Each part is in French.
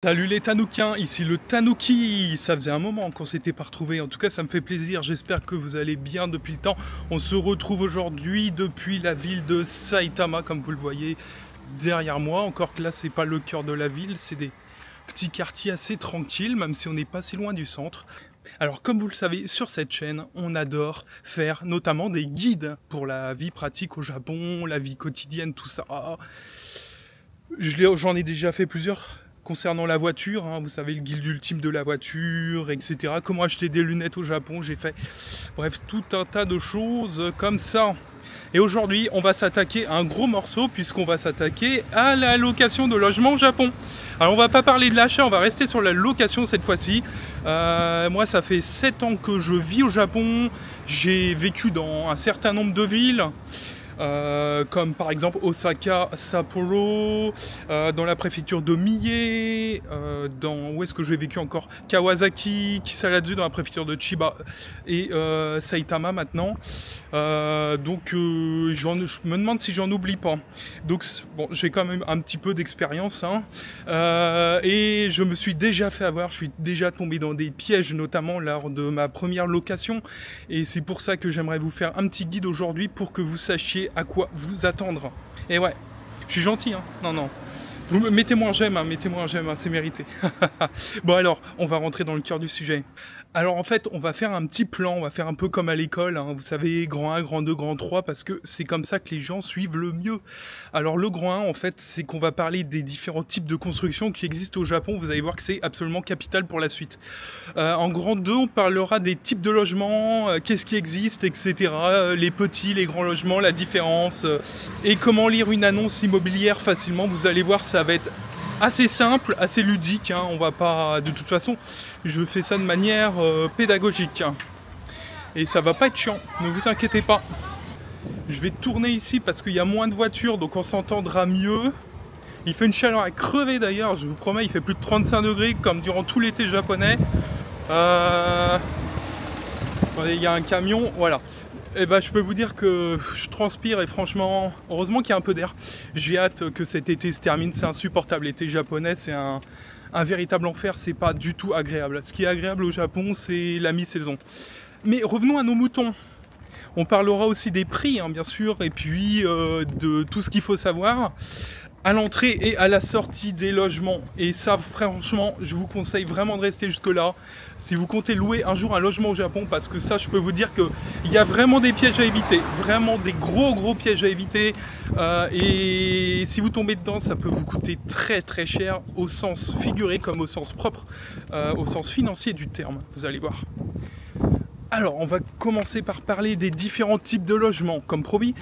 Salut les Tanoukiens, ici le Tanuki. Ça faisait un moment qu'on s'était pas retrouvés, en tout cas ça me fait plaisir, j'espère que vous allez bien depuis le temps. On se retrouve aujourd'hui depuis la ville de Saitama, comme vous le voyez derrière moi, encore que là c'est pas le cœur de la ville, c'est des petits quartiers assez tranquilles, même si on n'est pas si loin du centre. Alors comme vous le savez, sur cette chaîne, on adore faire notamment des guides pour la vie pratique au Japon, la vie quotidienne, tout ça. J'en ai déjà fait plusieurs concernant la voiture, hein, vous savez, le guide ultime de la voiture, etc. Comment acheter des lunettes au Japon, j'ai fait, bref, tout un tas de choses comme ça. Et aujourd'hui, on va s'attaquer à un gros morceau, puisqu'on va s'attaquer à la location de logement au Japon. Alors on va pas parler de l'achat, on va rester sur la location cette fois-ci. Moi, ça fait 7 ans que je vis au Japon, j'ai vécu dans un certain nombre de villes. Comme par exemple Osaka, Sapporo, dans la préfecture de Mie, où est-ce que j'ai vécu encore, Kawasaki, Kisaladzu dans la préfecture de Chiba et Saitama maintenant. Je me demande si j'en oublie pas. Donc bon, j'ai quand même un petit peu d'expérience, hein. Et je me suis déjà fait avoir, je suis déjà tombé dans des pièges, notamment lors de ma première location. Et c'est pour ça que j'aimerais vous faire un petit guide aujourd'hui pour que vous sachiez à quoi vous attendre. Et ouais, je suis gentil, hein. Non. Mettez-moi un j'aime, hein, c'est mérité. Bon alors, on va rentrer dans le cœur du sujet. Alors en fait, on va faire un petit plan, on va faire un peu comme à l'école, hein, vous savez, grand 1, grand 2, grand 3, parce que c'est comme ça que les gens suivent le mieux. Alors le grand 1, en fait, c'est qu'on va parler des différents types de constructions qui existent au Japon, vous allez voir que c'est absolument capital pour la suite. En grand 2, on parlera des types de logements, qu'est-ce qui existe, etc. Les petits, les grands logements, la différence, et comment lire une annonce immobilière facilement, vous allez voir, ça va être assez simple, assez ludique, hein. On va pas, de toute façon, je fais ça de manière pédagogique. Et ça va pas être chiant, ne vous inquiétez pas. Je vais tourner ici parce qu'il y a moins de voitures, donc on s'entendra mieux. Il fait une chaleur à crever d'ailleurs, je vous promets, il fait plus de 35 degrés comme durant tout l'été japonais. Il y a un camion, voilà. Et ben, je peux vous dire que je transpire et franchement, heureusement qu'il y a un peu d'air. J'ai hâte que cet été se termine, c'est insupportable. L'été japonais, c'est un véritable enfer, c'est pas du tout agréable. Ce qui est agréable au Japon, c'est la mi-saison. Mais revenons à nos moutons. On parlera aussi des prix, hein, bien sûr, et puis de tout ce qu'il faut savoir à l'entrée et à la sortie des logements. Et ça, franchement, je vous conseille vraiment de rester jusque là si vous comptez louer un jour un logement au Japon, parce que ça, je peux vous dire qu'il y a vraiment des pièges à éviter, vraiment des gros pièges à éviter, et si vous tombez dedans, ça peut vous coûter très cher, au sens figuré comme au sens propre, au sens financier du terme, vous allez voir. Alors, on va commencer par parler des différents types de logements, comme promis.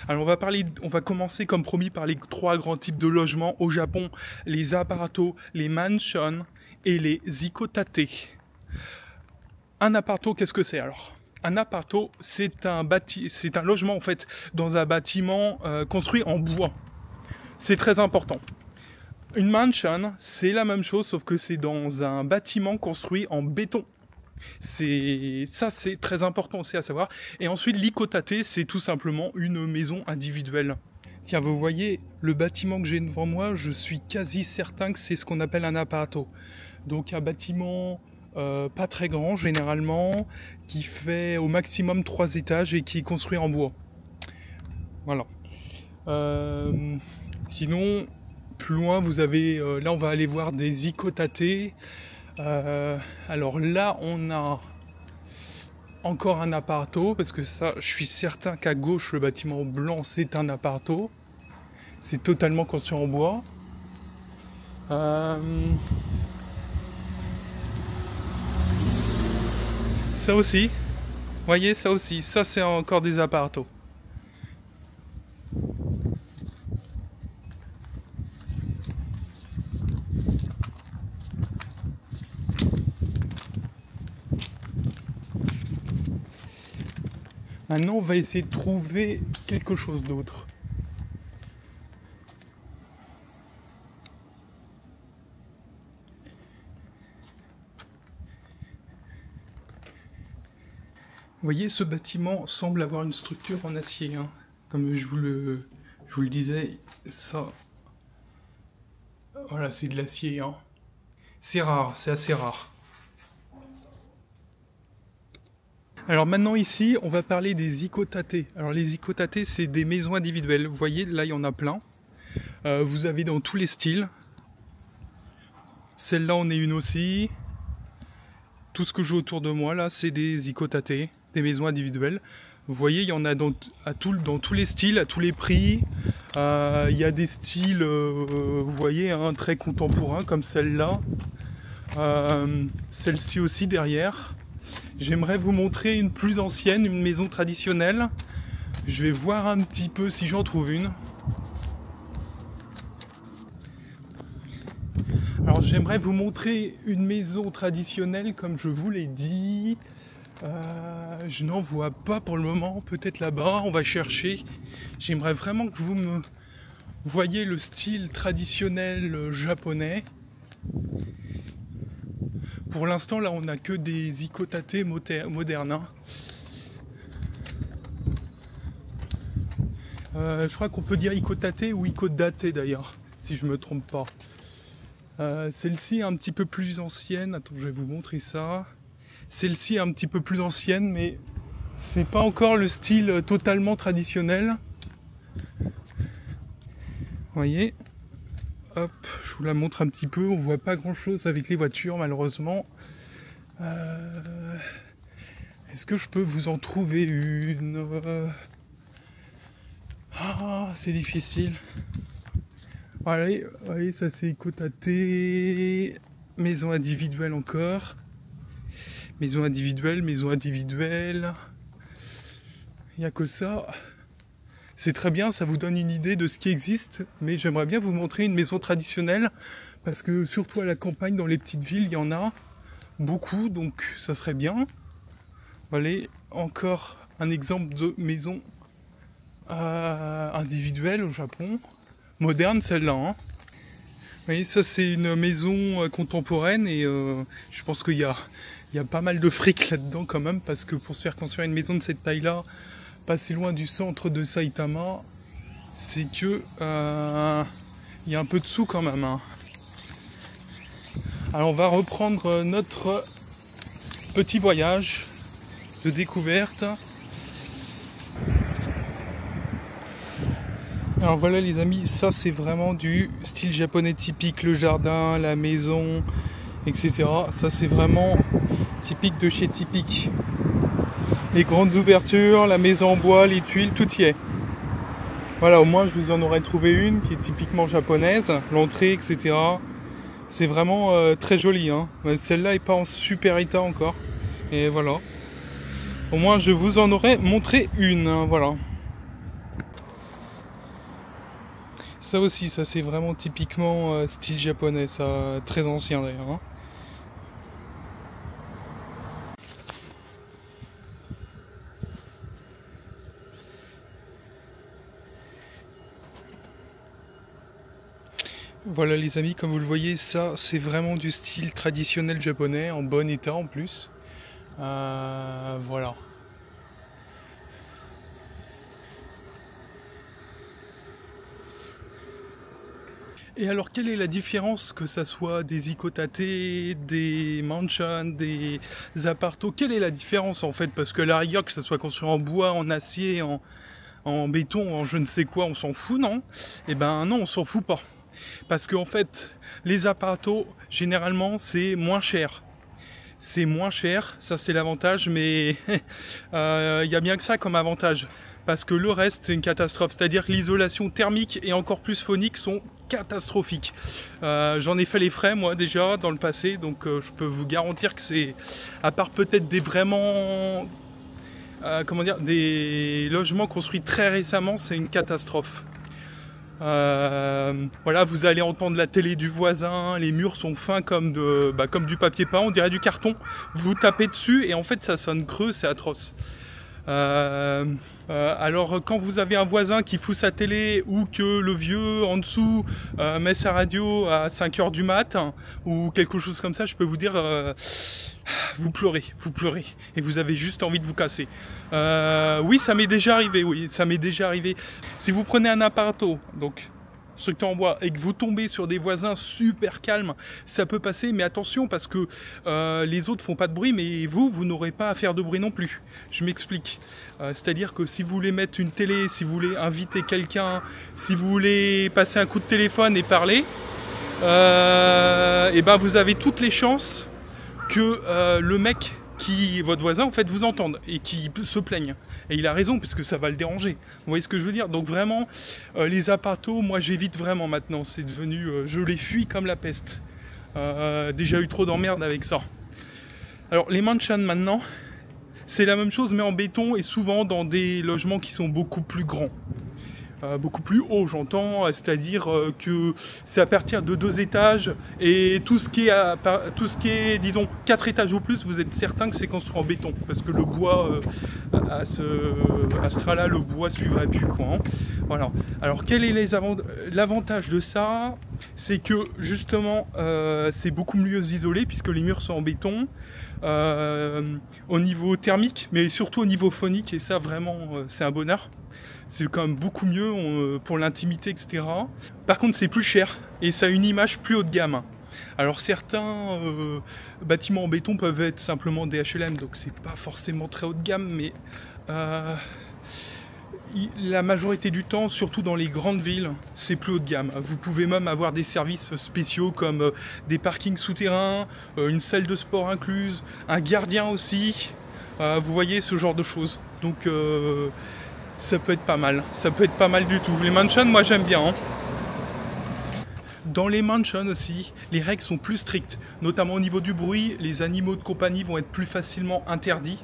Alors on va commencer comme promis par les 3 grands types de logements au Japon, les apparato, les mansions et les ikotate. Un apparto, qu'est-ce que c'est alors? Un apparto, c'est un logement en fait dans un bâtiment construit en bois. C'est très important. Une mansion, c'est la même chose sauf que c'est dans un bâtiment construit en béton. C'est très important aussi à savoir. Et ensuite, l'ikotate, c'est tout simplement une maison individuelle. Tiens, vous voyez le bâtiment que j'ai devant moi, je suis quasi certain que c'est ce qu'on appelle un apparato. Donc un bâtiment pas très grand généralement, qui fait au maximum 3 étages et qui est construit en bois. Voilà. Sinon, plus loin, vous avez, là on va aller voir des ikotate. Alors là, on a encore un apparto, parce que ça, je suis certain qu'à gauche, le bâtiment blanc, c'est un apparto. C'est totalement construit en bois. Ça aussi, vous voyez, ça aussi, ça c'est encore des appartos. Maintenant, on va essayer de trouver quelque chose d'autre. Vous voyez, ce bâtiment semble avoir une structure en acier, hein. Comme je vous le disais, ça, voilà, c'est de l'acier, hein. C'est rare, c'est assez rare. Alors maintenant ici, on va parler des ikotate. Alors les ikotate, c'est des maisons individuelles. Vous voyez, là il y en a plein. Vous avez dans tous les styles. Celle-là en est une aussi. Tout ce que j'ai autour de moi là, c'est des ikotate, des maisons individuelles. Vous voyez, il y en a dans tous les styles, à tous les prix. Il y a des styles, vous voyez, hein, très contemporains comme celle-là. Celle-ci aussi derrière. J'aimerais vous montrer une plus ancienne, une maison traditionnelle. Je vais voir un petit peu si j'en trouve une. Alors j'aimerais vous montrer une maison traditionnelle comme je vous l'ai dit. Je n'en vois pas pour le moment, peut-être là-bas, on va chercher. J'aimerais vraiment que vous me voyez le style traditionnel japonais. Pour l'instant là on n'a que des ikotate modernes. Hein. Je crois qu'on peut dire ikotate ou ikodate d'ailleurs, si je me trompe pas. Celle-ci est un petit peu plus ancienne, attends je vais vous montrer ça. Celle-ci est un petit peu plus ancienne mais c'est pas encore le style totalement traditionnel. Vous voyez, hop, je vous la montre un petit peu, on voit pas grand chose avec les voitures malheureusement. Est-ce que je peux vous en trouver une? Ah, c'est difficile. Allez, voyez, ça c'est ikotate, maison individuelle encore. Maison individuelle, maison individuelle. Il n'y a que ça. C'est très bien, ça vous donne une idée de ce qui existe, mais j'aimerais bien vous montrer une maison traditionnelle, parce que surtout à la campagne, dans les petites villes, il y en a beaucoup, donc ça serait bien. Allez, encore un exemple de maison individuelle au Japon. Moderne celle-là. Hein. Vous voyez, ça c'est une maison contemporaine et je pense qu'il y a pas mal de fric là-dedans quand même, parce que pour se faire construire une maison de cette taille-là, pas si loin du centre de Saitama, c'est que il y a un peu de sous quand même. Hein. Alors on va reprendre notre petit voyage de découverte. Alors voilà les amis, ça c'est vraiment du style japonais typique, le jardin, la maison, etc. Ça c'est vraiment typique de chez typique. Les grandes ouvertures, la maison en bois, les tuiles, tout y est. Voilà, au moins je vous en aurais trouvé une qui est typiquement japonaise, l'entrée, etc. C'est vraiment très joli. Hein. Celle-là n'est pas en super état encore. Et voilà. Au moins je vous en aurais montré une. Hein, voilà. Ça aussi, ça c'est vraiment typiquement style japonais, ça, très ancien d'ailleurs. Hein. Voilà les amis, comme vous le voyez, ça c'est vraiment du style traditionnel japonais, en bon état en plus. Voilà. Et alors, quelle est la différence, que ça soit des ikotate, des mansions, des appartos? Quelle est la différence en fait? Parce que la rigueur, que ça soit construit en bois, en acier, en béton, en je ne sais quoi, on s'en fout, non? Eh ben non, on s'en fout pas. Parce qu'en fait, les appartos, généralement, c'est moins cher. C'est moins cher, ça c'est l'avantage, mais il y a bien que ça comme avantage. Parce que le reste, c'est une catastrophe. C'est-à-dire que l'isolation thermique et encore plus phonique sont catastrophiques. J'en ai fait les frais, moi, déjà, dans le passé. Donc, je peux vous garantir que c'est... À part peut-être des vraiment... comment dire, des logements construits très récemment, c'est une catastrophe. Voilà, vous allez entendre la télé du voisin, les murs sont fins comme du papier peint, on dirait du carton. Vous tapez dessus et en fait ça sonne creux, c'est atroce. Alors quand vous avez un voisin qui fout sa télé ou que le vieux en dessous met sa radio à 5 heures du mat ou quelque chose comme ça, je peux vous dire vous pleurez et vous avez juste envie de vous casser. Oui, ça m'est déjà arrivé, oui, ça m'est déjà arrivé. Si vous prenez un apparto, donc structure en bois, et que vous tombez sur des voisins super calmes, ça peut passer, mais attention parce que les autres font pas de bruit, mais vous n'aurez pas à faire de bruit non plus. Je m'explique. C'est-à-dire que si vous voulez mettre une télé, si vous voulez inviter quelqu'un, si vous voulez passer un coup de téléphone et parler, et ben vous avez toutes les chances que le mec qui est votre voisin en fait vous entende et qui se plaigne. Et il a raison puisque ça va le déranger. Vous voyez ce que je veux dire? Donc vraiment, les appartos, moi j'évite vraiment maintenant. C'est devenu, je les fuis comme la peste. Déjà eu trop d'emmerdes avec ça. Alors les mansions maintenant, c'est la même chose mais en béton et souvent dans des logements qui sont beaucoup plus grands. Beaucoup plus haut, j'entends, c'est-à-dire que c'est à partir de 2 étages et tout ce qui est, disons, 4 étages ou plus, vous êtes certain que c'est construit en béton parce que le bois, à ce strat-là, le bois suivrait plus, quoi, hein. Voilà. Alors, quel est l'avantage de ça? C'est que justement, c'est beaucoup mieux isolé puisque les murs sont en béton. Au niveau thermique, mais surtout au niveau phonique, et ça vraiment, c'est un bonheur. C'est quand même beaucoup mieux pour l'intimité, etc. Par contre, c'est plus cher et ça a une image plus haut de gamme. Alors certains bâtiments en béton peuvent être simplement des HLM, donc c'est pas forcément très haut de gamme, mais la majorité du temps, surtout dans les grandes villes, c'est plus haut de gamme. Vous pouvez même avoir des services spéciaux comme des parkings souterrains, une salle de sport incluse, un gardien aussi. Vous voyez ce genre de choses. Donc ça peut être pas mal, ça peut être pas mal du tout. Les mansions, moi j'aime bien, hein. Dans les mansions aussi, les règles sont plus strictes, notamment au niveau du bruit, les animaux de compagnie vont être plus facilement interdits.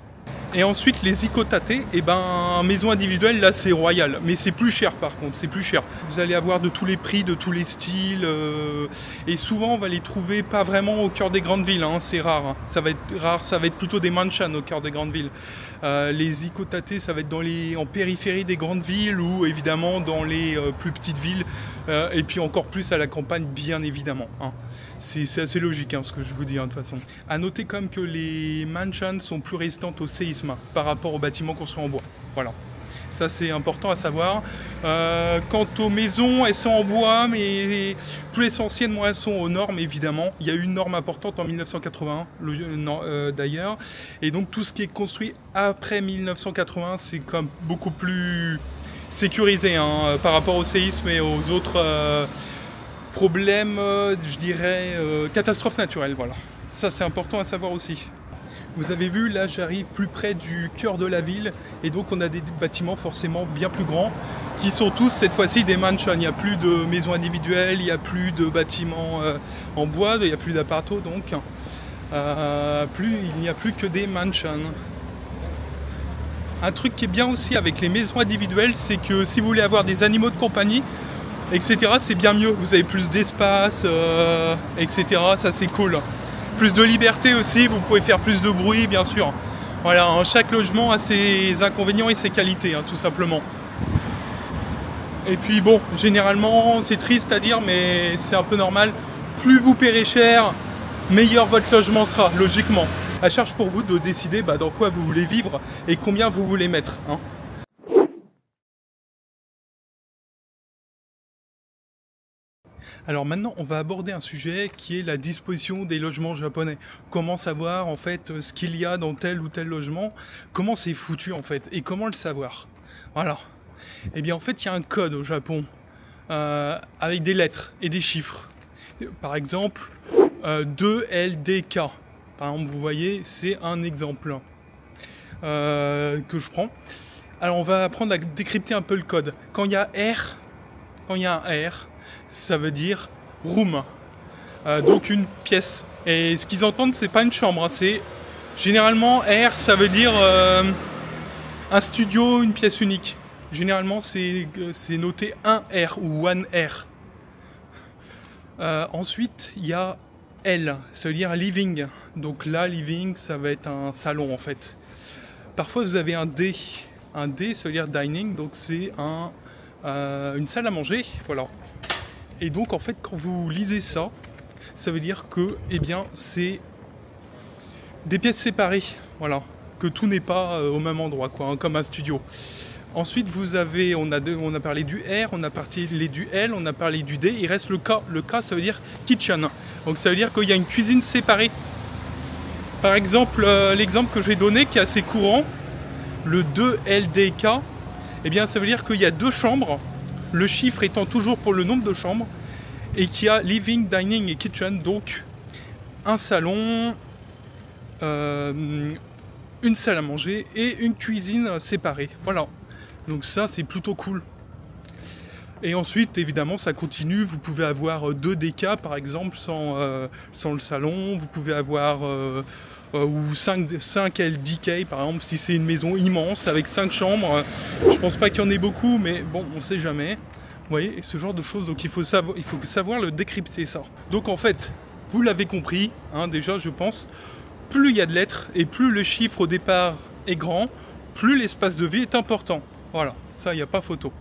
Et ensuite les icotatés, et ben maison individuelle là c'est royal, mais c'est plus cher par contre, c'est plus cher. Vous allez avoir de tous les prix, de tous les styles, et souvent on va les trouver pas vraiment au cœur des grandes villes, hein, c'est rare, hein. Ça va être rare, ça va être plutôt des mansions au cœur des grandes villes. Les icotatés ça va être en périphérie des grandes villes ou évidemment dans les plus petites villes, et puis encore plus à la campagne bien évidemment, hein. C'est assez logique, hein, ce que je vous dis, hein, de toute façon. A noter quand même que les mansions sont plus résistantes au séisme par rapport aux bâtiments construits en bois. Voilà. Ça c'est important à savoir. Quant aux maisons, elles sont en bois, mais plus essentielles, moins elles sont aux normes évidemment. Il y a eu une norme importante en 1981 d'ailleurs. Et donc tout ce qui est construit après 1980, c'est comme beaucoup plus sécurisé, hein, par rapport au séisme et aux autres problème, je dirais, catastrophe naturelle, voilà. Ça c'est important à savoir aussi. Vous avez vu, là j'arrive plus près du cœur de la ville et donc on a des bâtiments forcément bien plus grands qui sont tous cette fois-ci des mansions. Il n'y a plus de maisons individuelles, il n'y a plus de bâtiments en bois, il n'y a plus d'appartements donc. Il n'y a plus que des mansions. Un truc qui est bien aussi avec les maisons individuelles, c'est que si vous voulez avoir des animaux de compagnie, etc., c'est bien mieux, vous avez plus d'espace, etc., ça c'est cool. Plus de liberté aussi, vous pouvez faire plus de bruit, bien sûr. Voilà, hein, chaque logement a ses inconvénients et ses qualités, hein, tout simplement. Et puis bon, généralement, c'est triste à dire, mais c'est un peu normal. Plus vous paierez cher, meilleur votre logement sera, logiquement. À charge pour vous de décider dans quoi vous voulez vivre et combien vous voulez mettre, hein. Alors maintenant, on va aborder un sujet qui est la disposition des logements japonais. Comment savoir en fait ce qu'il y a dans tel ou tel logement, comment c'est foutu en fait, et comment le savoir. Voilà. Eh bien en fait, il y a un code au Japon avec des lettres et des chiffres. Par exemple, 2LDK. Par exemple, vous voyez, c'est un exemple que je prends. Alors on va apprendre à décrypter un peu le code. Quand il y a un R, ça veut dire room, donc une pièce. Et ce qu'ils entendent, c'est pas une chambre, hein, c'est généralement R, ça veut dire un studio, une pièce unique. Généralement, c'est noté 1R ou 1R. Ensuite, il y a L, ça veut dire living. Donc là, living, ça va être un salon en fait. Parfois vous avez un D. Un D, ça veut dire dining, donc c'est une salle à manger, voilà. Et donc en fait quand vous lisez ça, ça veut dire que eh bien c'est des pièces séparées, voilà, que tout n'est pas au même endroit, quoi, hein, comme un studio. Ensuite vous avez, on a parlé du R, on a parlé du L, on a parlé du D, il reste le K. Le K ça veut dire kitchen, donc ça veut dire qu'il y a une cuisine séparée. Par exemple, l'exemple que j'ai donné qui est assez courant, le 2LDK, eh bien ça veut dire qu'il y a 2 chambres, le chiffre étant toujours pour le nombre de chambres, et qu'il y a living, dining et kitchen, donc un salon, une salle à manger et une cuisine séparée. Voilà, donc ça c'est plutôt cool. Et ensuite évidemment ça continue, vous pouvez avoir 2 DK par exemple sans le salon, vous pouvez avoir ou 5 LDK par exemple si c'est une maison immense avec 5 chambres. Je pense pas qu'il y en ait beaucoup, mais bon, on sait jamais. Vous voyez, ce genre de choses, donc il faut savoir le décrypter ça. Donc en fait, vous l'avez compris, hein, déjà je pense, plus il y a de lettres et plus le chiffre au départ est grand, plus l'espace de vie est important. Voilà, ça il n'y a pas photo.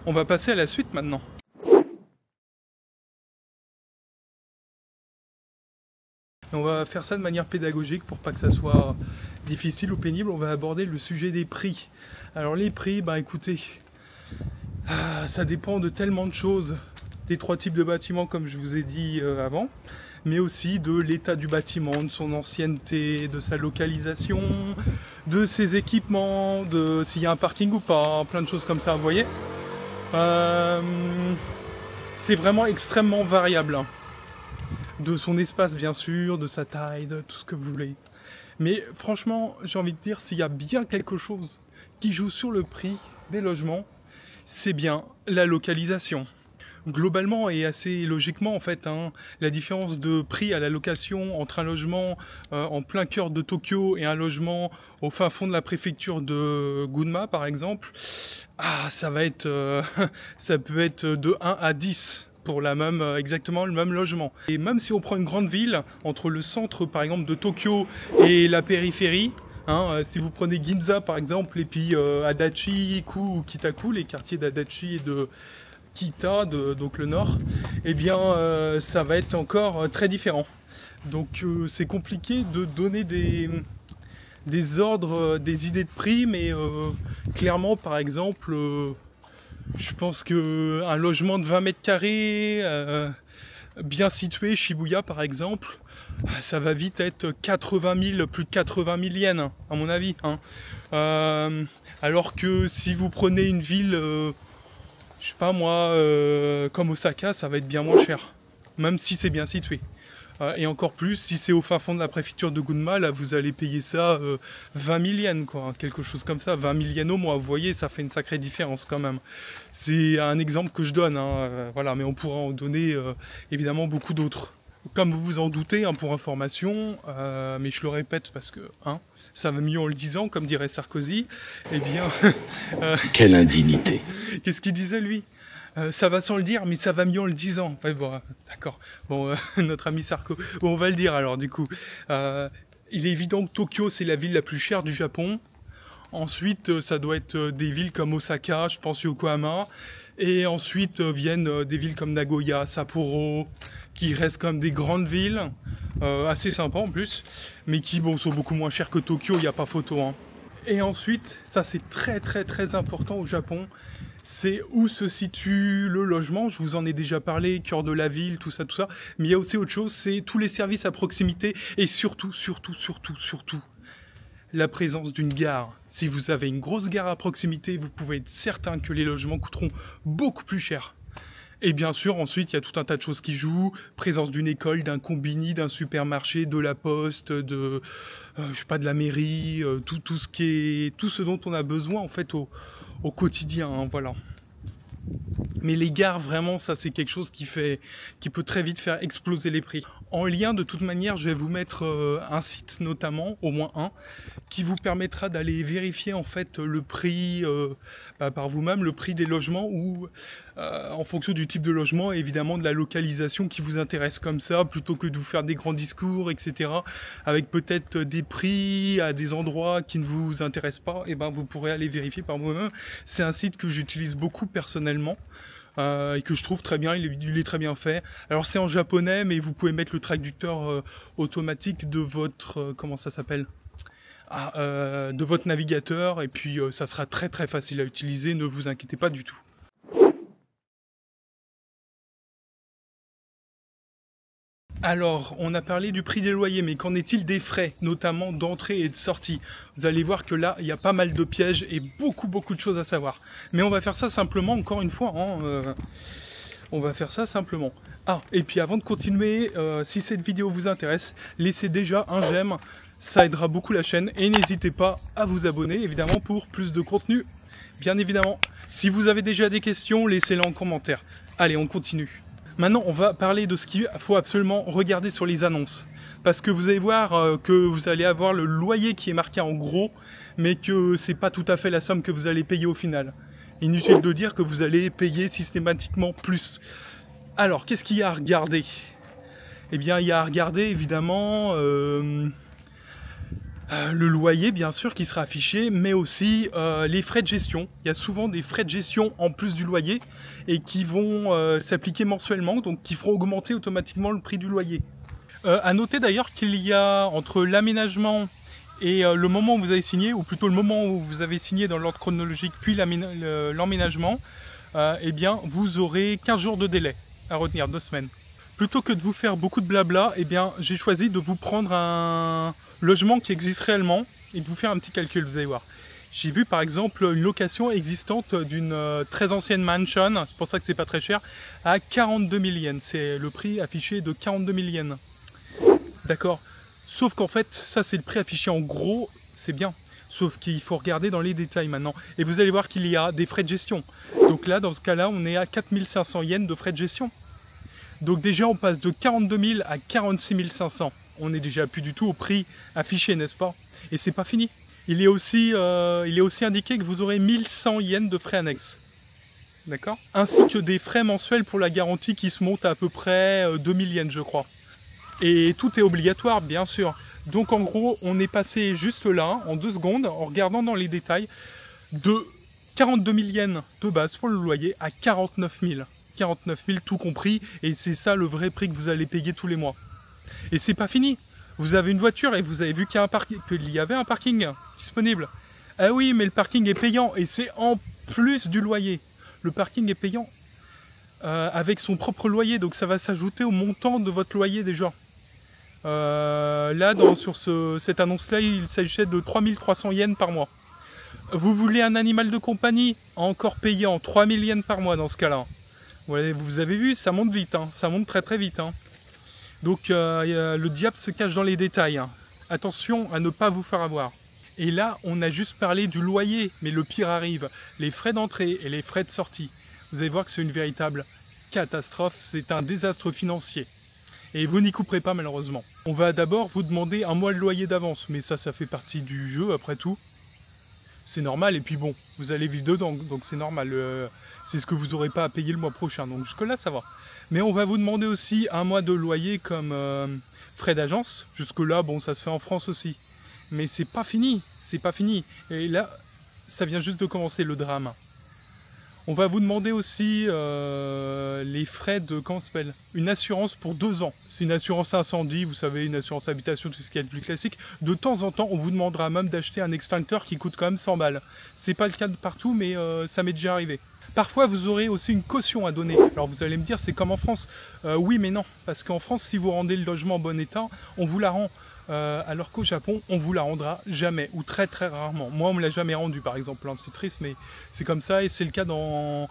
On va passer à la suite maintenant. On va faire ça de manière pédagogique pour pas que ça soit difficile ou pénible. On va aborder le sujet des prix. Alors les prix, bah écoutez, ça dépend de tellement de choses. Des 3 types de bâtiments comme je vous ai dit avant, mais aussi de l'état du bâtiment, de son ancienneté, de sa localisation, de ses équipements, de s'il y a un parking ou pas, plein de choses comme ça, vous voyez. C'est vraiment extrêmement variable. Hein. De son espace bien sûr, de sa taille, de tout ce que vous voulez. Mais franchement, j'ai envie de dire, s'il y a bien quelque chose qui joue sur le prix des logements, c'est bien la localisation. Globalement et assez logiquement en fait, hein, la différence de prix à la location entre un logement en plein cœur de Tokyo et un logement au fin fond de la préfecture de Gunma par exemple, ça va être, ça peut être de 1 à 10 pour exactement le même logement. Et même si on prend une grande ville, entre le centre par exemple de Tokyo et la périphérie, hein, si vous prenez Ginza par exemple et puis Adachi, Ku ou Kitaku, les quartiers d'Adachi et de Kita, donc le nord, eh bien ça va être encore très différent. Donc c'est compliqué de donner des ordres, des idées de prix, mais clairement par exemple, je pense qu'un logement de 20 mètres carrés, bien situé, Shibuya par exemple, ça va vite être 80 000, plus de 80 000 yens, à mon avis. Hein. Alors que si vous prenez une ville, je sais pas moi, comme Osaka, ça va être bien moins cher, même si c'est bien situé. Et encore plus, si c'est au fin fond de la préfecture de Gunma, là vous allez payer ça 20 000 yens, quoi, quelque chose comme ça, 20 000 yens au mois, vous voyez, ça fait une sacrée différence quand même. C'est un exemple que je donne, hein, voilà, mais on pourra en donner évidemment beaucoup d'autres. Comme vous vous en doutez, hein, pour information, mais je le répète parce que hein, ça va mieux en le disant, comme dirait Sarkozy, eh bien... Quelle indignité. Qu'est-ce qu'il disait lui ? Ça va sans le dire, mais ça va mieux en le disant. Ouais, bon, d'accord. Bon, notre ami Sarko. Bon, on va le dire alors, du coup. Il est évident que Tokyo, c'est la ville la plus chère du Japon. Ensuite, ça doit être des villes comme Osaka, je pense Yokohama. Et ensuite viennent des villes comme Nagoya, Sapporo, qui restent comme des grandes villes, assez sympas en plus, mais qui bon, sont beaucoup moins chères que Tokyo, il n'y a pas photo. Hein. Et ensuite, ça c'est très très très important au Japon, c'est où se situe le logement. Je vous en ai déjà parlé, cœur de la ville, tout ça, mais il y a aussi autre chose, c'est tous les services à proximité et surtout, la présence d'une gare. Si vous avez une grosse gare à proximité, vous pouvez être certain que les logements coûteront beaucoup plus cher. Et bien sûr, ensuite, il y a tout un tas de choses qui jouent. Présence d'une école, d'un combini, d'un supermarché, de la poste, de, je sais pas, de la mairie, tout ce dont on a besoin en fait au quotidien, hein, voilà. Mais les gares, vraiment, ça c'est quelque chose qui peut très vite faire exploser les prix. En lien, de toute manière, je vais vous mettre un site notamment, au moins un, qui vous permettra d'aller vérifier en fait le prix par vous-même, le prix des logements ou en fonction du type de logement et évidemment de la localisation qui vous intéresse comme ça, plutôt que de vous faire des grands discours, etc. avec peut-être des prix à des endroits qui ne vous intéressent pas, et ben vous pourrez aller vérifier par vous-même. C'est un site que j'utilise beaucoup personnellement. Et que je trouve très bien, il est très bien fait. Alors c'est en japonais, mais vous pouvez mettre le traducteur automatique de votre, comment ça s'appelle, de votre navigateur, et puis ça sera très très facile à utiliser, ne vous inquiétez pas du tout. Alors, on a parlé du prix des loyers, mais qu'en est-il des frais, notamment d'entrée et de sortie? Vous allez voir que là, il y a pas mal de pièges et beaucoup de choses à savoir. Mais on va faire ça simplement, encore une fois, hein, on va faire ça simplement. Ah, et puis avant de continuer, si cette vidéo vous intéresse, laissez déjà un j'aime, ça aidera beaucoup la chaîne, et n'hésitez pas à vous abonner, évidemment, pour plus de contenu, bien évidemment. Si vous avez déjà des questions, laissez-les en commentaire. Allez, on continue. Maintenant, on va parler de ce qu'il faut absolument regarder sur les annonces. Parce que vous allez voir que vous allez avoir le loyer qui est marqué en gros, mais que c'est pas tout à fait la somme que vous allez payer au final. Inutile de dire que vous allez payer systématiquement plus. Alors, qu'est-ce qu'il y a à regarder? Eh bien, il y a à regarder évidemment le loyer, bien sûr, qui sera affiché, mais aussi les frais de gestion. Il y a souvent des frais de gestion en plus du loyer et qui vont s'appliquer mensuellement, donc qui feront augmenter automatiquement le prix du loyer. À noter d'ailleurs qu'il y a entre l'aménagement et le moment où vous avez signé, ou plutôt le moment où vous avez signé dans l'ordre chronologique, puis l'emménagement, eh bien, vous aurez 15 jours de délai à retenir, 2 semaines. Plutôt que de vous faire beaucoup de blabla, eh bien, j'ai choisi de vous prendre un logement qui existe réellement et de vous faire un petit calcul, vous allez voir. J'ai vu par exemple une location existante d'une très ancienne mansion, c'est pour ça que c'est pas très cher, à 42 000 yens. C'est le prix affiché de 42 000 yens. D'accord. Sauf qu'en fait, ça c'est le prix affiché en gros, c'est bien. Sauf qu'il faut regarder dans les détails maintenant. Et vous allez voir qu'il y a des frais de gestion. Donc là, dans ce cas-là, on est à 4 500 yens de frais de gestion. Donc déjà, on passe de 42 000 à 46 500. On n'est déjà plus du tout au prix affiché, n'est-ce pas? Et c'est pas fini. Il est aussi indiqué que vous aurez 1100 yens de frais annexes. D'accord? Ainsi que des frais mensuels pour la garantie qui se montent à peu près 2000 yens, je crois. Et tout est obligatoire, bien sûr. Donc en gros, on est passé juste là, en 2 secondes, en regardant dans les détails, de 42 000 yens de base pour le loyer à 49 000. 49 000 tout compris, et c'est ça le vrai prix que vous allez payer tous les mois. Et c'est pas fini. Vous avez une voiture et vous avez vu qu'il y avait un parking disponible. Ah oui, mais le parking est payant et c'est en plus du loyer. Le parking est payant avec son propre loyer, donc ça va s'ajouter au montant de votre loyer déjà. Là, sur cette annonce-là, il s'agissait de 3300 yens par mois. Vous voulez un animal de compagnie encore payant 3000 yens par mois dans ce cas-là. Vous avez vu, ça monte vite, hein, ça monte très très vite. Hein. Donc le diable se cache dans les détails. Hein. Attention à ne pas vous faire avoir. Et là, on a juste parlé du loyer, mais le pire arrive. Les frais d'entrée et les frais de sortie. Vous allez voir que c'est une véritable catastrophe, c'est un désastre financier. Et vous n'y couperez pas malheureusement. On va d'abord vous demander un mois de loyer d'avance, mais ça fait partie du jeu après tout. C'est normal, et puis bon, vous allez vivre dedans, donc c'est normal. C'est ce que vous n'aurez pas à payer le mois prochain, donc jusque là ça va. Mais on va vous demander aussi un mois de loyer comme frais d'agence. Jusque là, bon, ça se fait en France aussi. Mais c'est pas fini, c'est pas fini. Et là, ça vient juste de commencer le drame. On va vous demander aussi les frais de, comment ça s'appelle, une assurance pour 2 ans. C'est une assurance incendie, vous savez, une assurance habitation, tout ce qui est le plus classique. De temps en temps, on vous demandera même d'acheter un extincteur qui coûte quand même 100 balles. C'est pas le cas de partout, mais ça m'est déjà arrivé. Parfois, vous aurez aussi une caution à donner. Alors vous allez me dire, c'est comme en France. Oui, mais non, parce qu'en France, si vous rendez le logement en bon état, on vous la rend. Alors qu'au Japon, on vous la rendra jamais, ou très très rarement. Moi, on me l'a jamais rendu, par exemple. C'est triste, mais c'est comme ça, et c'est le cas pour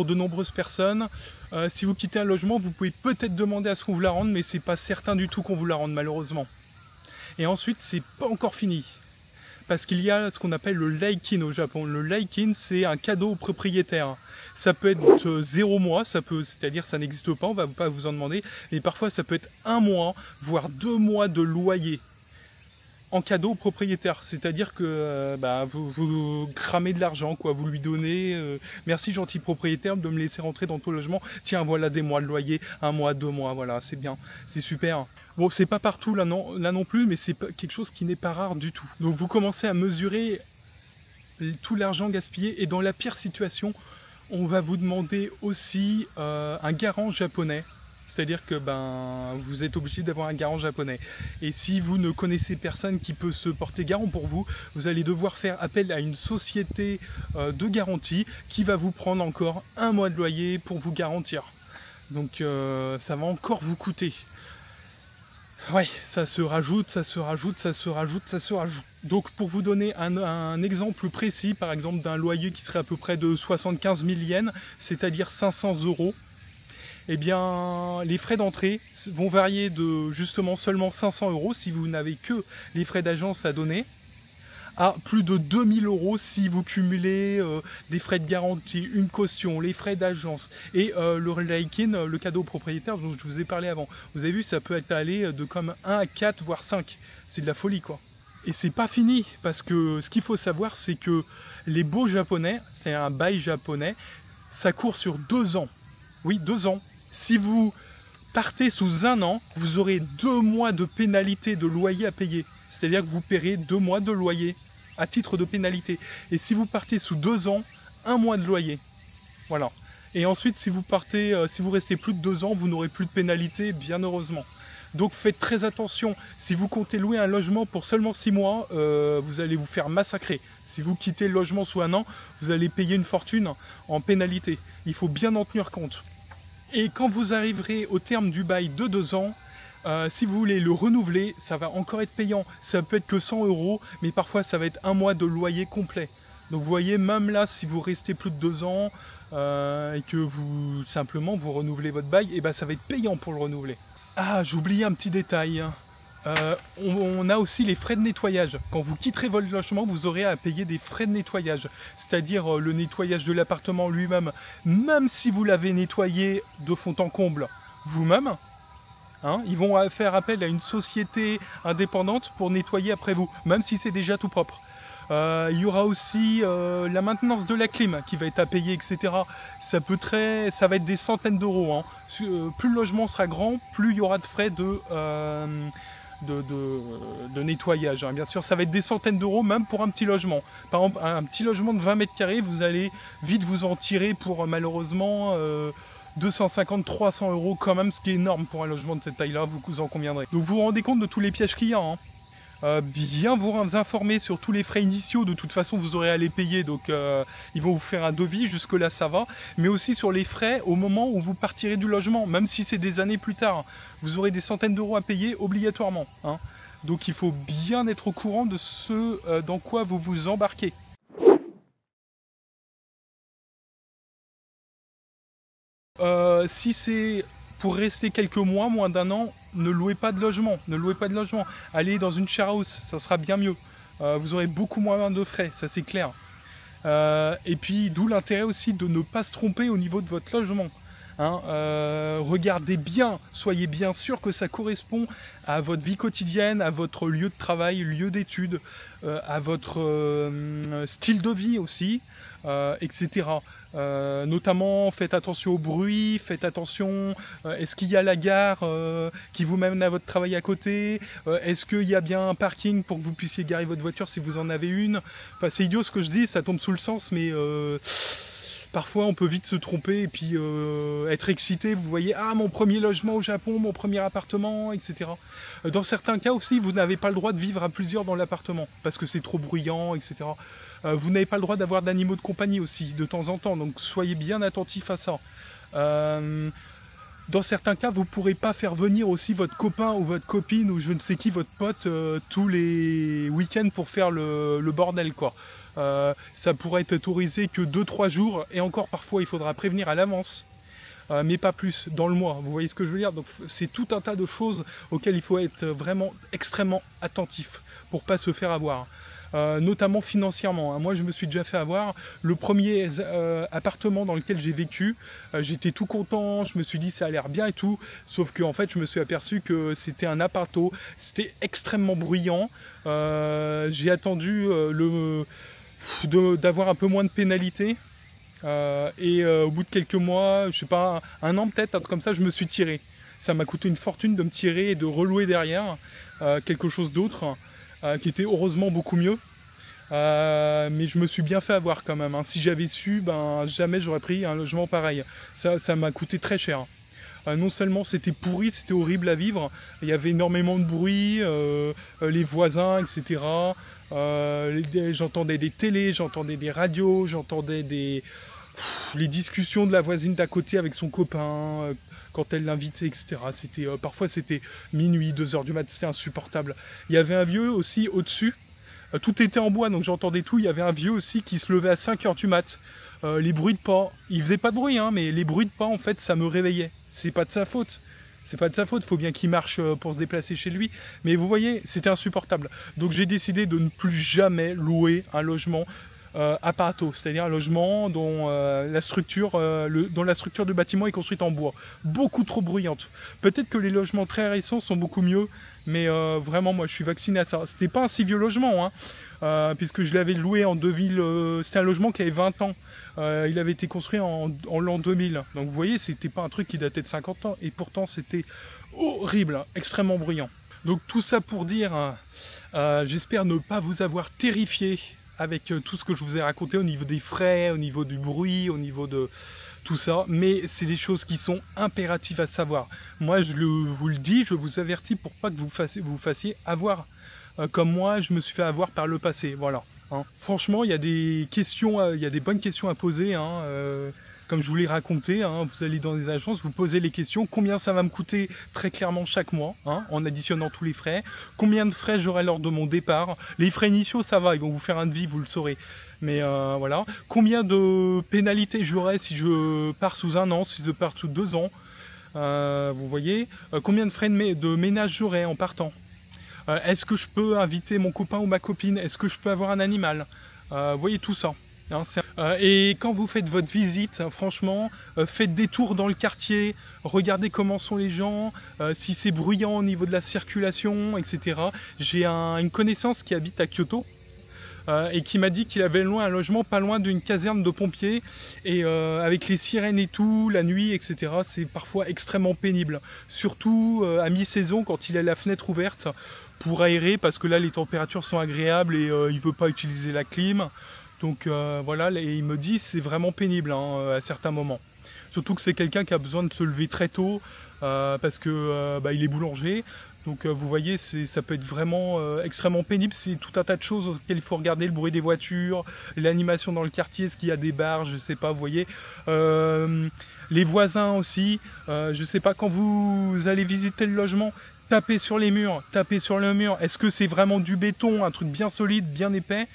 de nombreuses personnes. Si vous quittez un logement, vous pouvez peut-être demander à ce qu'on vous la rende, mais c'est pas certain du tout qu'on vous la rende, malheureusement. Et ensuite, c'est pas encore fini. Parce qu'il y a ce qu'on appelle le Laikin au Japon. Le Laikin, c'est un cadeau au propriétaire. Ça peut être 0 mois, c'est-à-dire ça n'existe pas, on ne va pas vous en demander, mais parfois ça peut être 1 mois, voire 2 mois de loyer en cadeau au propriétaire. C'est-à-dire que vous cramez de l'argent, quoi, vous lui donnez merci gentil propriétaire de me laisser rentrer dans ton logement, tiens voilà des mois de loyer, 1 mois, 2 mois, voilà, c'est bien, c'est super. Bon, c'est pas partout là non plus, mais c'est quelque chose qui n'est pas rare du tout. Donc vous commencez à mesurer tout l'argent gaspillé, et dans la pire situation, on va vous demander aussi un garant japonais. C'est-à-dire que vous êtes obligé d'avoir un garant japonais. Et si vous ne connaissez personne qui peut se porter garant pour vous, vous allez devoir faire appel à une société de garantie qui va vous prendre encore 1 mois de loyer pour vous garantir. Donc ça va encore vous coûter. Ouais, ça se rajoute, ça se rajoute, ça se rajoute, ça se rajoute. Donc pour vous donner un exemple précis, par exemple d'un loyer qui serait à peu près de 75 000 yens, c'est-à-dire 500 €, eh bien les frais d'entrée vont varier de justement seulement 500 € si vous n'avez que les frais d'agence à donner, à plus de 2000 € si vous cumulez des frais de garantie, une caution, les frais d'agence et le Reikin, le cadeau propriétaire dont je vous ai parlé avant. Vous avez vu, ça peut être allé de comme 1 à 4 voire 5. C'est de la folie quoi. Et c'est pas fini, parce que ce qu'il faut savoir, c'est que les baux japonais, c'est un bail japonais, ça court sur 2 ans. Oui, 2 ans. Si vous partez sous 1 an, vous aurez 2 mois de pénalité de loyer à payer. C'est-à-dire que vous paierez 2 mois de loyer à titre de pénalité. Et si vous partez sous 2 ans, 1 mois de loyer. Voilà. Et ensuite, si vous restez plus de 2 ans, vous n'aurez plus de pénalité, bien heureusement. Donc faites très attention. Si vous comptez louer un logement pour seulement 6 mois, vous allez vous faire massacrer. Si vous quittez le logement sous 1 an, vous allez payer une fortune en pénalité. Il faut bien en tenir compte. Et quand vous arriverez au terme du bail de 2 ans, si vous voulez le renouveler, ça va encore être payant. Ça peut être que 100 €, mais parfois ça va être 1 mois de loyer complet. Donc vous voyez, même là, si vous restez plus de 2 ans et que vous simplement vous renouvelez votre bail, et ça va être payant pour le renouveler. Ah, j'ai oublié un petit détail. On a aussi les frais de nettoyage. Quand vous quitterez votre logement, vous aurez à payer des frais de nettoyage. C'est-à-dire le nettoyage de l'appartement lui-même, même si vous l'avez nettoyé de fond en comble vous-même. Ils vont faire appel à une société indépendante pour nettoyer après vous, même si c'est déjà tout propre. Il y aura aussi la maintenance de la clim qui va être à payer, etc. Ça va être des centaines d'euros. Plus le logement sera grand, plus il y aura de frais de nettoyage. Bien sûr, ça va être des centaines d'euros, même pour un petit logement. Par exemple, un petit logement de 20 mètres carrés, vous allez vite vous en tirer pour malheureusement 250-300 € quand même, ce qui est énorme pour un logement de cette taille-là, vous en conviendrez. Donc vous vous rendez compte de tous les pièges qu'il y a. Bien vous informer sur tous les frais initiaux, de toute façon vous aurez à les payer, donc ils vont vous faire un devis, jusque là ça va, mais aussi sur les frais au moment où vous partirez du logement, même si c'est des années plus tard, vous aurez des centaines d'euros à payer obligatoirement. Donc il faut bien être au courant de ce dans quoi vous vous embarquez. Si c'est pour rester quelques mois, moins d'1 an, ne louez pas de logement, Allez dans une share house, ça sera bien mieux. Vous aurez beaucoup moins de frais, ça c'est clair. Et puis d'où l'intérêt aussi de ne pas se tromper au niveau de votre logement. Regardez bien, soyez bien sûr que ça correspond à votre vie quotidienne, à votre lieu de travail, lieu d'études, à votre style de vie aussi, etc. Notamment faites attention au bruit, faites attention, est-ce qu'il y a la gare qui vous mène à votre travail à côté, est-ce qu'il y a bien un parking pour que vous puissiez garer votre voiture si vous en avez une. Enfin, c'est idiot ce que je dis, ça tombe sous le sens, mais parfois on peut vite se tromper et puis être excité, vous voyez, ah mon premier logement au Japon, mon premier appartement, etc. Dans certains cas aussi, vous n'avez pas le droit de vivre à plusieurs dans l'appartement, parce que c'est trop bruyant, etc. Vous n'avez pas le droit d'avoir d'animaux de compagnie aussi, de temps en temps, donc soyez bien attentifs à ça. Dans certains cas, vous ne pourrez pas faire venir aussi votre copain ou votre copine ou je ne sais qui, votre pote, tous les week-ends pour faire le bordel, quoi. Ça pourrait être autorisé que 2-3 jours, et encore parfois il faudra prévenir à l'avance, mais pas plus, dans le mois, vous voyez ce que je veux dire. Donc c'est tout un tas de choses auxquelles il faut être vraiment extrêmement attentif pour ne pas se faire avoir. notamment financièrement, hein. Moi, je me suis déjà fait avoir. Le premier appartement dans lequel j'ai vécu, j'étais tout content, je me suis dit ça a l'air bien et tout, sauf que en fait, je me suis aperçu que c'était un apparto, c'était extrêmement bruyant. J'ai attendu d'avoir un peu moins de pénalité. Au bout de quelques mois, je sais pas, un an peut-être, un truc comme ça, je me suis tiré. Ça m'a coûté une fortune de me tirer et de relouer derrière quelque chose d'autre qui était heureusement beaucoup mieux. Mais je me suis bien fait avoir quand même, hein. Si j'avais su, ben jamais j'aurais pris un logement pareil. Ça m'a coûté très cher. Non seulement c'était pourri, c'était horrible à vivre, il y avait énormément de bruit, les voisins, etc. J'entendais des télés, j'entendais des radios, j'entendais les discussions de la voisine d'à côté avec son copain, quand elle l'invitait, etc. Parfois c'était minuit, 2h du mat, c'était insupportable. Il y avait un vieux aussi au-dessus, tout était en bois, donc j'entendais tout. Il y avait un vieux aussi qui se levait à 5h du mat. Les bruits de pas, il faisait pas de bruit, hein, mais les bruits de pas, en fait, ça me réveillait. C'est pas de sa faute. C'est pas de sa faute, il faut bien qu'il marche pour se déplacer chez lui. Mais vous voyez, c'était insupportable. Donc j'ai décidé de ne plus jamais louer un logement apparato, c'est-à-dire un logement dont la structure du bâtiment est construite en bois. Beaucoup trop bruyante. Peut-être que les logements très récents sont beaucoup mieux, mais vraiment, moi, je suis vacciné à ça. C'était pas un si vieux logement, hein, puisque je l'avais loué en 2000. C'était un logement qui avait 20 ans. Il avait été construit en l'an 2000. Donc vous voyez, c'était pas un truc qui datait de 50 ans. Et pourtant, c'était horrible, hein, extrêmement bruyant. Donc tout ça pour dire, j'espère ne pas vous avoir terrifié avec tout ce que je vous ai raconté au niveau des frais, au niveau du bruit, au niveau de tout ça. Mais c'est des choses qui sont impératives à savoir. Moi, vous le dis, je vous avertis pour pas que vous fassiez avoir comme moi, je me suis fait avoir par le passé. Voilà. Hein. Franchement, il y a des questions, il y a des bonnes questions à poser. Hein, comme je vous l'ai raconté, hein, vous allez dans des agences, vous posez les questions. Combien ça va me coûter très clairement chaque mois, hein, en additionnant tous les frais. Combien de frais j'aurai lors de mon départ. Les frais initiaux, ça va, ils vont vous faire un devis, vous le saurez. Mais voilà. Combien de pénalités j'aurai si je pars sous 1 an, si je pars sous 2 ans. Vous voyez. Combien de frais de ménage j'aurai en partant. Est-ce que je peux inviter mon copain ou ma copine? Est-ce que je peux avoir un animal? Vous voyez tout ça. Hein, et quand vous faites votre visite, franchement, faites des tours dans le quartier, regardez comment sont les gens, si c'est bruyant au niveau de la circulation, etc. J'ai une connaissance qui habite à Kyoto et qui m'a dit qu'il avait un logement pas loin d'une caserne de pompiers et avec les sirènes et tout, la nuit, etc. C'est parfois extrêmement pénible, surtout à mi-saison quand il a la fenêtre ouverte pour aérer parce que là les températures sont agréables et il ne veut pas utiliser la clim. Donc voilà, et il me dit c'est vraiment pénible, hein, à certains moments. Surtout que c'est quelqu'un qui a besoin de se lever très tôt parce que il est boulanger. Donc vous voyez, ça peut être vraiment extrêmement pénible. C'est tout un tas de choses auxquelles il faut regarder, le bruit des voitures, l'animation dans le quartier, est-ce qu'il y a des bars, je ne sais pas, vous voyez. Les voisins aussi, je ne sais pas, quand vous allez visiter le logement, tapez sur les murs, tapez sur le mur. Est-ce que c'est vraiment du béton, un truc bien solide, bien épais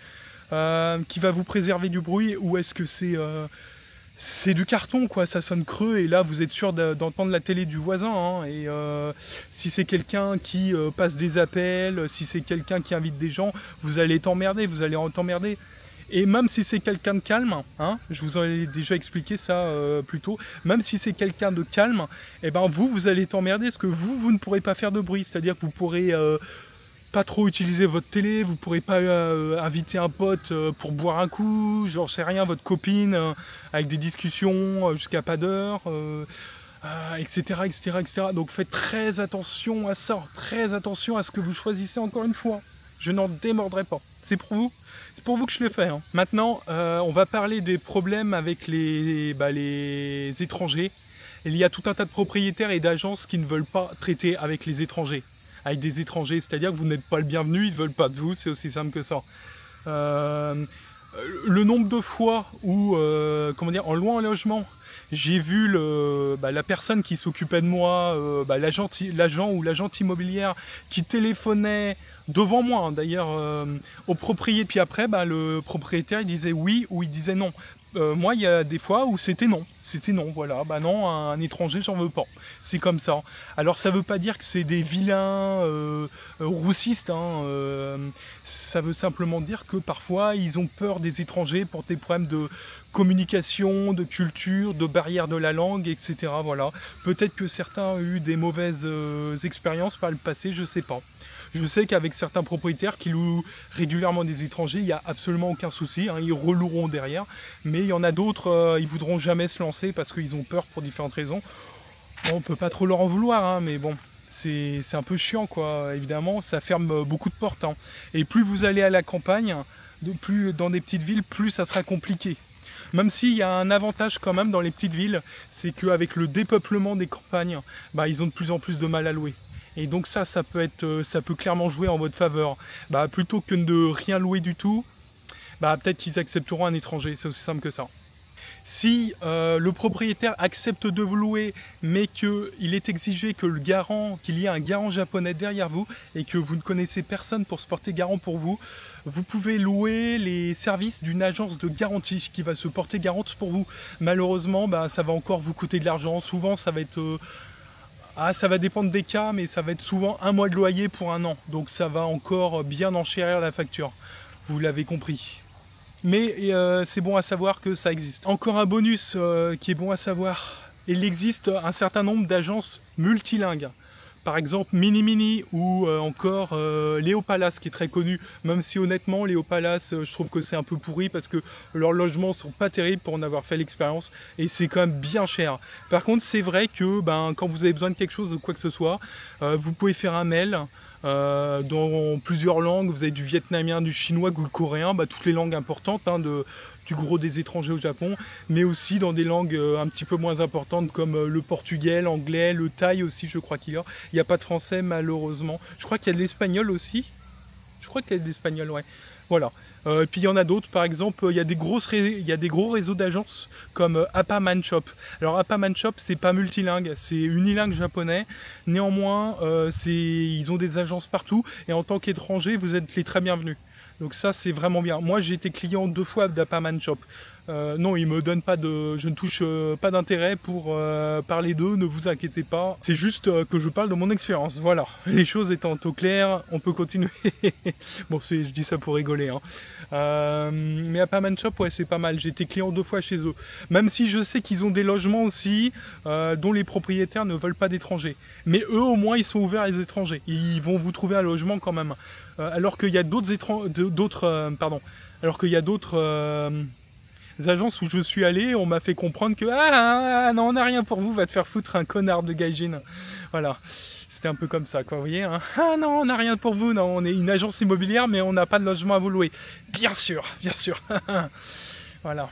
qui va vous préserver du bruit, ou est-ce que c'est du carton, quoi, ça sonne creux et là vous êtes sûr d'entendre la télé du voisin, hein, et si c'est quelqu'un qui passe des appels, si c'est quelqu'un qui invite des gens, vous allez t'emmerder, vous allez t'emmerder. Et même si c'est quelqu'un de calme, hein, je vous en ai déjà expliqué ça plus tôt, même si c'est quelqu'un de calme, et ben vous allez t'emmerder parce que vous ne pourrez pas faire de bruit, c'est-à-dire que vous pourrez pas trop utiliser votre télé, vous pourrez pas inviter un pote pour boire un coup, genre c'est rien, votre copine, avec des discussions jusqu'à pas d'heure, etc., etc., etc. Donc faites très attention à ça, très attention à ce que vous choisissez encore une fois. Je n'en démordrai pas, c'est pour vous. C'est pour vous que je l'ai fait. Hein. Maintenant, on va parler des problèmes avec les étrangers. Il y a tout un tas de propriétaires et d'agences qui ne veulent pas traiter avec les étrangers. Avec des étrangers, c'est-à-dire que vous n'êtes pas le bienvenu, ils ne veulent pas de vous, c'est aussi simple que ça. Le nombre de fois où, en louant un logement, j'ai vu la personne qui s'occupait de moi, l'agent ou l'agente immobilière qui téléphonait devant moi, hein, d'ailleurs, au propriétaire, puis après, le propriétaire il disait oui ou il disait non. moi, il y a des fois où c'était non. C'était non, voilà. Bah non, un étranger, j'en veux pas. C'est comme ça. Alors, ça veut pas dire que c'est des vilains roussistes. Hein, ça veut simplement dire que parfois, ils ont peur des étrangers pour des problèmes de communication, de culture, de barrière de la langue, etc. Voilà. Peut-être que certains ont eu des mauvaises expériences par le passé, je sais pas. Je sais qu'avec certains propriétaires qui louent régulièrement des étrangers, il n'y a absolument aucun souci, hein, ils reloueront derrière. Mais il y en a d'autres, ils voudront jamais se lancer parce qu'ils ont peur pour différentes raisons. Bon, on peut pas trop leur en vouloir, hein, mais bon, c'est un peu chiant, quoi. Évidemment, ça ferme beaucoup de portes. Hein. Et plus vous allez à la campagne, plus dans des petites villes, plus ça sera compliqué. Même s'il y a un avantage quand même dans les petites villes, c'est qu'avec le dépeuplement des campagnes, bah, ils ont de plus en plus de mal à louer. Et donc ça peut clairement jouer en votre faveur. Bah, plutôt que de rien louer du tout, bah, peut-être qu'ils accepteront un étranger, c'est aussi simple que ça. Si le propriétaire accepte de vous louer, mais qu'il est exigé qu'il y ait un garant japonais derrière vous et que vous ne connaissez personne pour se porter garant pour vous, vous pouvez louer les services d'une agence de garantie qui va se porter garante pour vous. Malheureusement, bah, ça va encore vous coûter de l'argent. Souvent, ça va être... ça va dépendre des cas, mais ça va être souvent 1 mois de loyer pour 1 an. Donc ça va encore bien enchérir la facture. Vous l'avez compris. Mais c'est bon à savoir que ça existe. Encore un bonus qui est bon à savoir. Il existe un certain nombre d'agences multilingues. Par exemple Mini Mini ou encore Léo Palace qui est très connu. Même si honnêtement Léo Palace, je trouve que c'est un peu pourri parce que leurs logements sont pas terribles pour en avoir fait l'expérience et c'est quand même bien cher. Par contre c'est vrai que quand vous avez besoin de quelque chose ou quoi que ce soit, vous pouvez faire un mail. Dans plusieurs langues, vous avez du vietnamien, du chinois, du coréen, toutes les langues importantes hein, du gros des étrangers au Japon, mais aussi dans des langues un petit peu moins importantes comme le portugais, l'anglais, le thaï aussi je crois qu'il y a. Il n'y a pas de français malheureusement. Je crois qu'il y a de l'espagnol aussi. Je crois qu'il y a de l'espagnol, ouais. Voilà. Et puis il y en a d'autres, par exemple, il y a des gros réseaux d'agences comme Appaman Shop. Alors Appaman Shop, c'est pas multilingue, c'est unilingue japonais. Néanmoins, ils ont des agences partout et en tant qu'étranger, vous êtes les très bienvenus. Donc ça, c'est vraiment bien. Moi, j'ai été client 2 fois d'Appaman Shop. Non, ils me donnent pas je ne touche pas d'intérêt pour parler d'eux, ne vous inquiétez pas. C'est juste que je parle de mon expérience, voilà. Les choses étant au clair, on peut continuer. Bon, je dis ça pour rigoler. Hein. Mais Appaman Shop, ouais, c'est pas mal. J'ai été client 2 fois chez eux. Même si je sais qu'ils ont des logements aussi dont les propriétaires ne veulent pas d'étrangers. Mais eux, au moins, ils sont ouverts à les étrangers. Ils vont vous trouver un logement quand même. Alors qu'il y a d'autres agences où je suis allé, on m'a fait comprendre que non, on n'a rien pour vous, va te faire foutre un connard de gaijin. Voilà, c'était un peu comme ça, quoi, vous voyez. Hein. Ah non, on n'a rien pour vous, non, on est une agence immobilière, mais on n'a pas de logement à vous louer. Bien sûr, bien sûr. Voilà.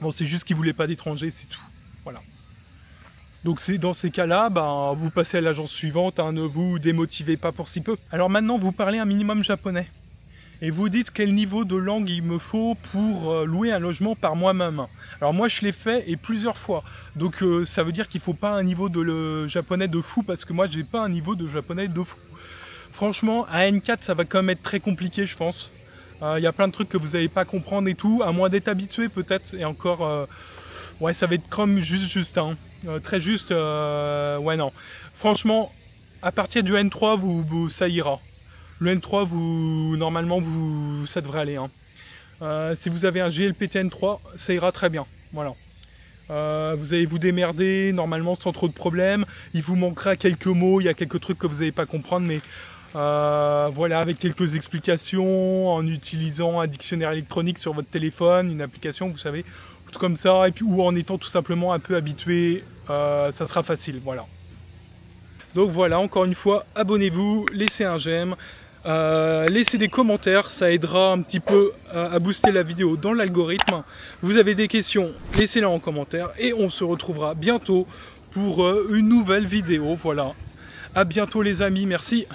Bon, c'est juste qu'ils voulaient pas d'étrangers, c'est tout. Voilà. Donc c'est dans ces cas-là, vous passez à l'agence suivante, hein, ne vous démotivez pas pour si peu. Alors maintenant, vous parlez un minimum japonais. Et vous dites quel niveau de langue il me faut pour louer un logement par moi-même. Alors moi je l'ai fait et plusieurs fois. Donc ça veut dire qu'il ne faut pas un niveau de japonais de fou parce que moi j'ai pas un niveau de japonais de fou. Franchement à N4 ça va quand même être très compliqué je pense. Il y a plein de trucs que vous n'allez pas comprendre et tout, à moins d'être habitué peut-être. Et encore, ouais ça va être comme juste hein. Très juste, ouais non. Franchement à partir du N3 ça ira. Le N3, normalement, ça devrait aller. Hein. Si vous avez un GLPT N3, ça ira très bien. Voilà. Vous allez vous démerder, normalement, sans trop de problèmes. Il vous manquera quelques mots, il y a quelques trucs que vous n'allez pas comprendre, mais voilà, avec quelques explications, en utilisant un dictionnaire électronique sur votre téléphone, une application, vous savez, tout comme ça, et puis, ou en étant tout simplement un peu habitué, ça sera facile, voilà. Donc voilà, encore une fois, abonnez-vous, laissez un j'aime. Laissez des commentaires, ça aidera un petit peu à booster la vidéo dans l'algorithme. Vous avez des questions, laissez-les en commentaire et on se retrouvera bientôt pour une nouvelle vidéo. Voilà, à bientôt les amis, merci.